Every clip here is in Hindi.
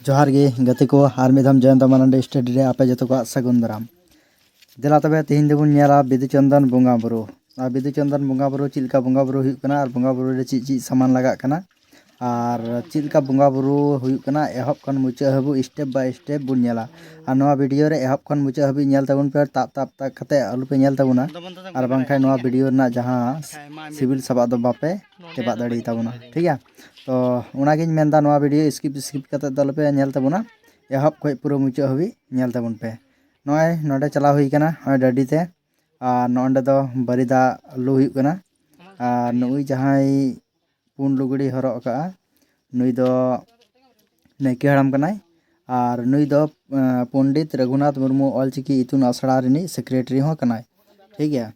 जोहार गे गति को आर मिधाम जयंत मानंडे स्टडी रे आपे जतो को सगुन दाराम देला तबे तेहिन देबुन नेला बिदुचंदन बोंगा बुरु आ बिदुचंदन बोंगा बुरु चिलका बोंगा बुरु हुयुक कना आर बोंगा बुरु रे ची सामान लगा कना आर चिलका बोंगा बुरु हुयुक कना एहब खन मुचा हबु स्टेप बाय स्टेप बुन नेला आर नोआ वीडियो रे एहब खन मुचा हबि नेल ताबुन पे ताप ताप ताक खते आलु पे नेल ताबुना आर बांखाय नोआ वीडियो ना जहां सिविल सभा दो बापे तेबा दाड़ी ताबुना ठीक है। तो ओनागिन मेनदा नोआ वीडियो स्किप स्किप कते दलपे नेल ताबुना एहब खय पुरो मुचा हबि नेल ताबुन पे नोय नोडे चला हुई कना नोय डाडी ते आर नोंडे दो बरिदा लु हुयुक कना आर नुई जहां पुन लुगड़ी हरक का नुई दो नायके हड़ाम कनाय आर नुई दो पंडित रघुनाथ मुर्मू ऑलचिकी इतुन आसड़ा रिनी सेक्रेटरी हो कनाय ठीक है।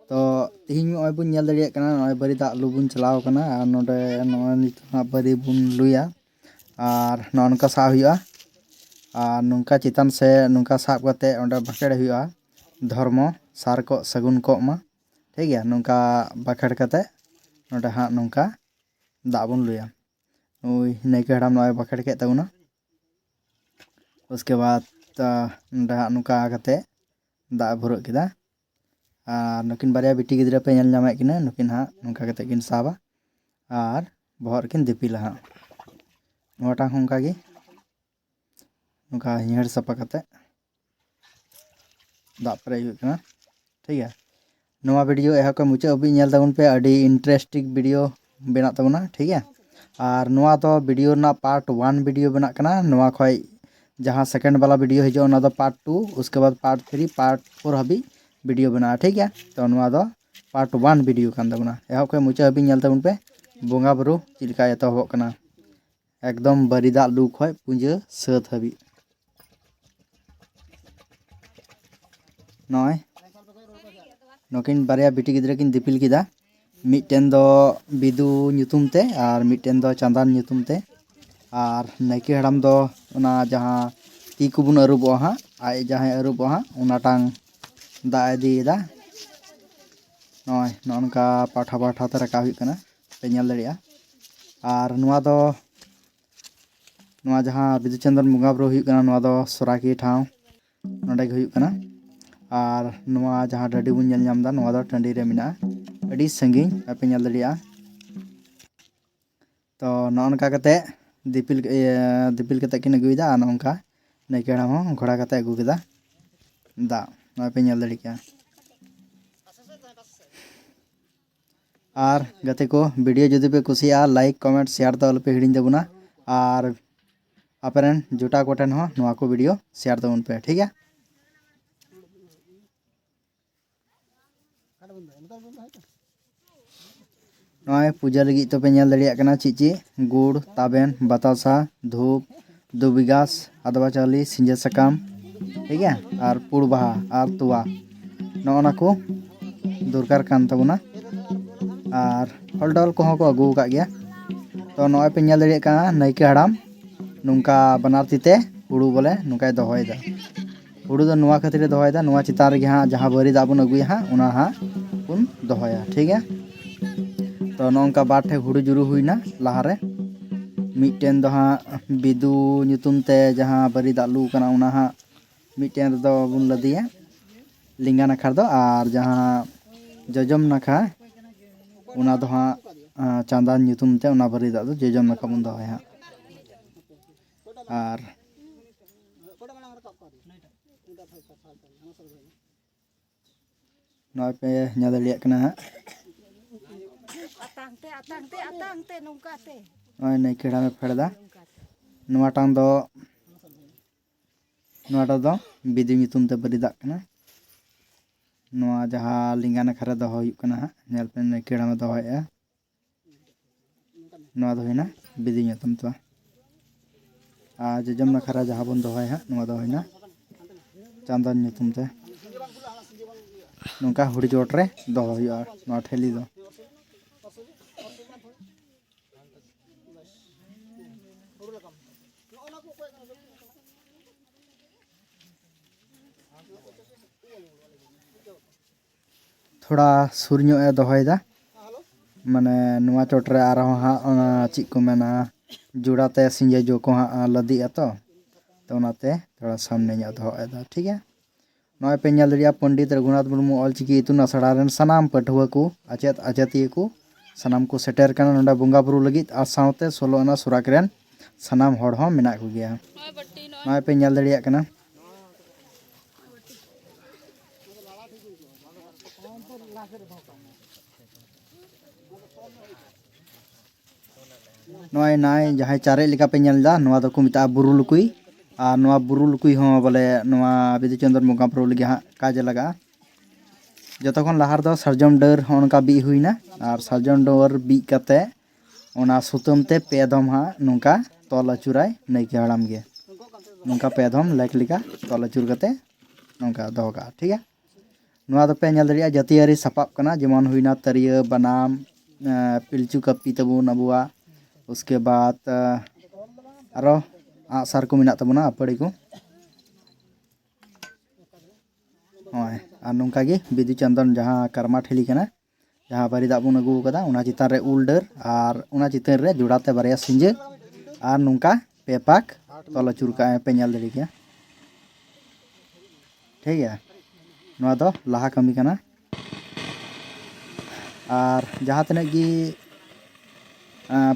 तो तेहिं नोय बुन नेल दाड़ियाक कना नोय बरिदा लु बुन चलाव कना आर नोडे नोय नितोग बरि बुन लुया आर नोनका सा हुयुआ आर नुंका चितान से नुंका साब कते ओंडे बाखेड़ हुयुआ धर्म सार को सगुन को मा ठीक है। नुंका बाखेड़ कते नोडे हां नुंका दा बुन लुया ओई नायके हड़ाम नोय बाखेड़ के ताबुना उसके बाद नोडे हां नुंका कते दा भुरक केदा आर नुकिन बारिया बिटी गिद्रा पे नेल नामेक किना नुकिन हां नुंका कते किन साबा आर बहर किन दिपिला हां नोटा हुंका गे नुका हिहड़ सपा कते दा परे हुयुक कना ठीक है। नोआ वीडियो एहा को मुचा अबि नेल ताबुन पे अडी इंटरेस्टिंग वीडियो बना ताबुना ठीक है। आर नोआ तो वीडियो ना पार्ट 1 वीडियो बना कना नोआ खय जहां सेकंड वाला वीडियो हिजो ना दो पार्ट 2 उसके बाद पार्ट 3 पार्ट 4 हबि वीडियो बना ठीक है। तो नोआ दो पार्ट 1 वीडियो कान ताबुना एहा को मुचा अबि नेल ताबुन पे बोंगा बुरु चिलका एतहबक कना एकदम बरिदा लु खय पुंजा सात हबि नॉय नोकिन बारिया बिटी गिद्रा किन दिपिल किदा मिटेन दो बिदु ᱧᱩᱛᱩᱢ ते आर मिटेन दो चांदान ᱧᱩᱛᱩᱢ ते आर नायके हड़ाम दो ओना जहां ती कुबुन अरुबो हां आय जहां अरुबो हां ओना टांग दा इदीदा नॉय नोनका पाठा पाठा ते रका हुई कना पे नेल दाड़िया आर नोआ दो नोआ जहां बिदुचंदन बोंगा बुरु हुई कना नोआ दो सोराकी ठाव नोडे गे हुई कना आर नोआ जहां डाडी बुन नेल नामदा नोआ दो टंडी रे मिना अडी संगिन आपे नेल दाड़िया। तो नोनका कते दिपिल दिपिल कते किन अगुइदा आर नोनका नायके हड़ाम हो घोड़ा कते अगु केदा दा नोय पे नेल दाड़ि केया। आर गते को वीडियो जदि पे कुसिया लाइक कमेंट शेयर तो अलपे हिडिन देबुना आर आपेरन जुटा कोटेन हो नोआ को वीडियो शेयर ताबुन पे ठीक है। नॉय पूजा लगी तो पे नेल दाड़िया कना चिची गुड़ ताबेन बतासा धूप दुबिगास आदवा चाली सिंजा सकाम ठीक है आर पुड़ बाहा आर तुआ नोना को दरकार कान ताबुना आर हलडल को को अगु का गया। तो नॉय पे नेल दाड़िया कना नायके हड़ाम नुंका बनार तीते हुड़ू बोले नुंकाय दोहयदा हुड़ू दो नोआ खातिर दोहयदा नोआ चितान रे हां जहां बरी दा बुन अगुया हां ओना हां बुन दोहया ठीक है। तो नोंका बाठे हुड़ू जुरू हुईना लहारे मिटेन दो हां बिदु ᱧᱩᱛᱩᱢ ते जहां बरी दा लू कना ओना हां मिटेन दो बुन लदिया लिंगा नाखा दो आर जहां जजम नाखा ओना दो हां चांदान ᱧᱩᱛᱩᱢ ते ओना बरी दा दो जजम नाखा बुन दोहया आर नॉय पे नेल दाड़िया कना नॉय नायके हड़ाम फेड़दा नोआ टांग दो नोआटा दो बिदु ᱧᱩᱛᱩᱢ ते बरी दा कना नोआ जहां लिंगा नाखा रे दोहो हुयुक कना नेल पे नायके हड़ाम दोहया नोआ दो होइना बिदु ᱧᱩᱛᱩᱢ तो आ जजम नाखा रे जहां बुन दोहया नोआ दो होइना चांदान ᱧᱩᱛᱩᱢ ते नोंका हुड़ी चोट रे दोहो हुयुआ नोआ ठेली दो थोड़ा सुर दोहयदा माने नोआ चोट रे आरो हां चीज को मेना जुड़ाते सिंजे जो को हाँ लदी तो ओनाते थोड़ा सामने दोहदा ठीक है। नॉय पे नेल दरिया पंडित रघुनाथ मुर्मू ऑलचिकी इतुन आसड़ा रेन सानाम पठुआ को अचेत अचेतिया को सानाम को सेटर करना नोंडा बुंगा बुरु लगित आ सावते 16 आना सुराक रेन सानाम हड़ हों मेना को गया। नॉय पे नेल दरिया कना नॉय नाय जहां चारे लिका पे नेलदा नोआ दो को मिता बुरु लुकुई और नोआ बुरु लुकुई हों बोले नोआ बिदुचंद्र मुंगा बुरु लगी हाँ काज लगा जतखन लहार दो सरजम डर होनका बी हुईना और सरजम डर बी कते ओना सुतम ते पे दम हाँ नुका तल अचुराय नैके हड़ाम गे नुका पे दम लाइक लिका तल अचुर कते नुका दोगा ठीक है। नोआ दो पे नेल दरिया जातियारी सपाप कना जेमन हुईना तरिया बनाम पिलचू कपी तबुन अबुआ उसके बाद आरो आसार को मिना तबुना अपड़ी को होय और नुका गे बिदुचंदन जहाँ कर्मा ठेली कना जहाँ बारी दाग बन अगू कदा उना चितान रे उल डर और उना चितान रे जुड़ाते बारिया सिंजे और नुका पे पाक तल अचुर का पे नेल दरी गया ठीक है। नोआ दो लाहा कमी कना और जहाँ तने गी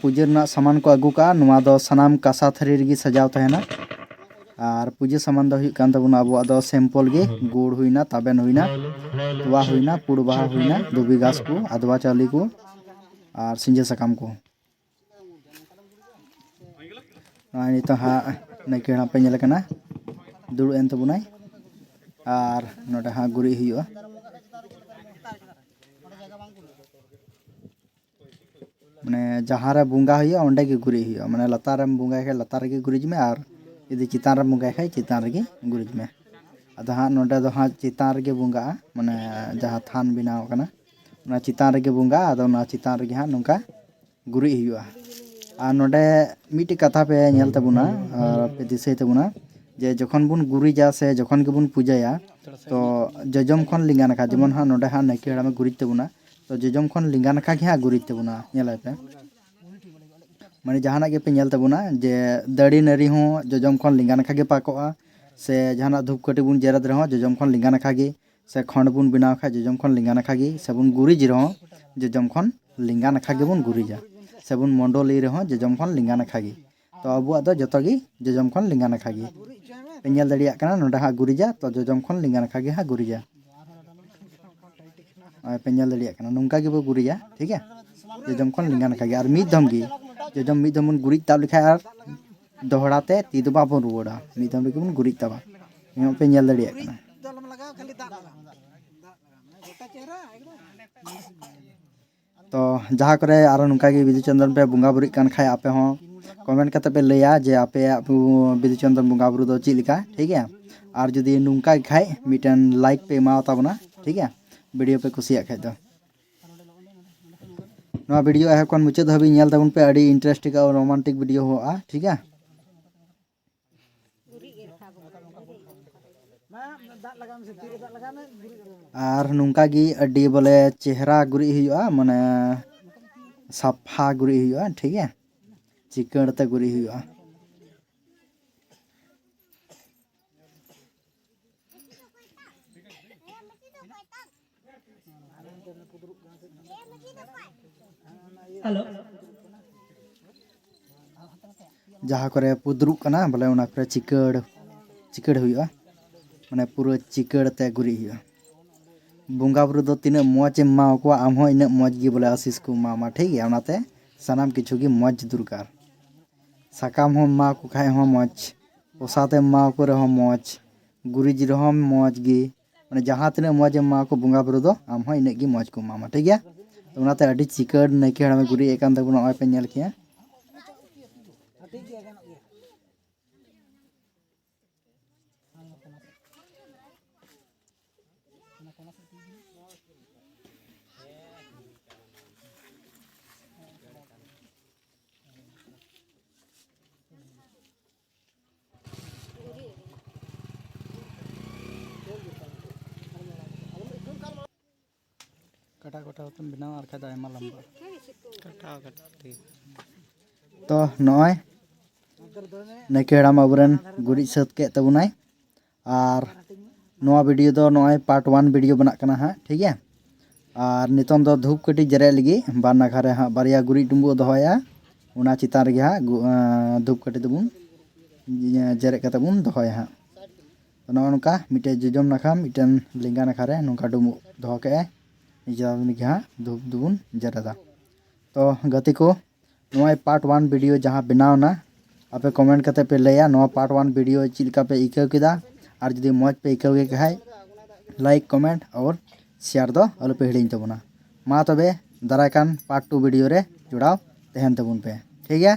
पूजा रना सामान को अगू का नोआ दो सनाम कासा थरी रगी सजाव तहना और पूजा सामान दो हुई कान तबुना अबुआ दो सैंपल गे गुड़ हुईना ताबेन हुईना तुआ हुईना पुड़ बाहा हुईना दुबी घास को अदवा चावली को और सिंजे सकाम को नित हाँ नैके हाँ पे नेल कना दुड़ एन तबुनाय और नोडे हाँ गुरी हुआ माने जहाँ रे बुंगा हुआ ओंडे गे गुरी हुआ माने लतार बुंगा खाय लतार गे गुरिज में और यदि चितान रे बुंगा खाय चितान रे गुरिज में अद हाँ नोडे दो हाँ चितान रे बुंगा माने जहाँ थान बनाव कना ना चितान रे बुंगा अद ना चितान रे हाँ नुका गुरी हुआ और नोडे मिट्टी कथा पे नेल तबुना पे दिसै तबुना जे जखन बुन गुरिजा से जखन के बुन पूजाया तो जजम खन लिंगा नाखा जेमन हाँ नोडे हाँ नैके हड़ामे गुरिज तबुना तो जजम खन लिंगा नाखा गे हाँ गुरिज तबुना नेलाय पे माने जहाना गे पे नेल तबुना जे दड़ी नारी हों जजम खन लिंगा नाखा गे पाकोआ से जहाना धूपकाठी बुन जेरद रहो जजम खन लिंगा नाखा गे से खंड बुन बनाव खा जजम खन लिंगा नाखा गे से बुन गुरिज रहो जजम खन लिंगा नाखा गे बुन गुरिजा से बुन मंडली रहो जजम खन लिंगा नाखा गे तो अबुआ दो जतो गे जजम खन लिंगा नाखा गे पे नेल दरिया कना नोडे हाँ गुरिजा तो जजम खन लिंगा नाखा गे हाँ गुरिजा पे नेल दरिया कना नुंका गे बो गुरिजा ठीक है जजम खन लिंगा नाखा गे और मिद दम गे जजम मिद दम बुन गुरिज ताब लिखा और दोहड़ाते ती दो बाबन रुवाड़ा मिद दम गे बुन गुरिज ताबा यहाँ पे नेल दरिया कना तो जहाँ करे आरो नुका गे बिदुचंदन पे बुंगा बुरी कान खाय आपे हों कमेंट करते पे लैया जे आपे बिदुचंदन बुंगा बुरु दो ची लिका ठीक है। और जुदी नुका खाय मिटन लाइक पे एमाव ताबना ठीक है वीडियो पे कुसिया खाय दो नोआ वीडियो है कोन मुचाद हबी नेल ताबुन पे अड़ी इंटरेस्टिंग और रोमांटिक वीडियो होआ ठीक है। और नुका गी अड्डी बोले चेहरा गुरी हुआ माने साफा गुरी हुआ ठीक है चिकन ते गुरी हुआ हेलो जहाँ करे पुदरुक कना बोले उना पे चिकड़ चिकड़ हुआ माने पूरा चिकड़ ते गुरी हुआ बुंगा बुरु दो तीन मौज एमाव को आम हो इन मौज गी बोले आशीष को मामा ठीक है ओनाते सानाम किछु गी मौज दुरकार साकाम हो मा को खाय हो मौज ओसाते मा को रहो मौज गुरिज रहो मौज गी माने जहाँ तीन मौज मा को बुंगा बुरु दो आम हो इन गी मौज को मामा ठीक है। तो ओनाते अड़ी चिकड़ नैके हड़ामे गुरी एकान तबुना ओय पे नेल किया कटा कटा तुम बिना और खादा एमा लंबा कटा कटा ठीक तो नॉय नायके हड़ाम अबुरेन गुरिज सात के तबुनाय और नोआ वीडियो दो नॉय पार्ट 1 वीडियो बना कना हाँ ठीक है। और नितों दो धूप कटी जरे लगी बार नाखा रे हाँ बारिया गुरिज डुम्बो दोहया उना चितान रे हाँ धूप कटी दबुन जरे कते बुन दोहया हाँ तो नोका मिटे जोजम नाखा मिटन लिंगा नाखा रे नोका डुम्बो दोह के निजाम हाँ धूप दुबुन जरेदा। तो गति को नोआ पार्ट 1 वीडियो जहाँ बनावना आपे कमेंट करते पे लैया नोआ पार्ट 1 वीडियो चिलका पे इकाव किदा और जुदी मौज पे इकाव के खाय लाइक कमेंट और शेयर दो आलो पे हिड़िंग तबुना मा तबे दारायकान पार्ट 2 वीडियो रे जुड़ाव तहन तबुन पे ठीक है।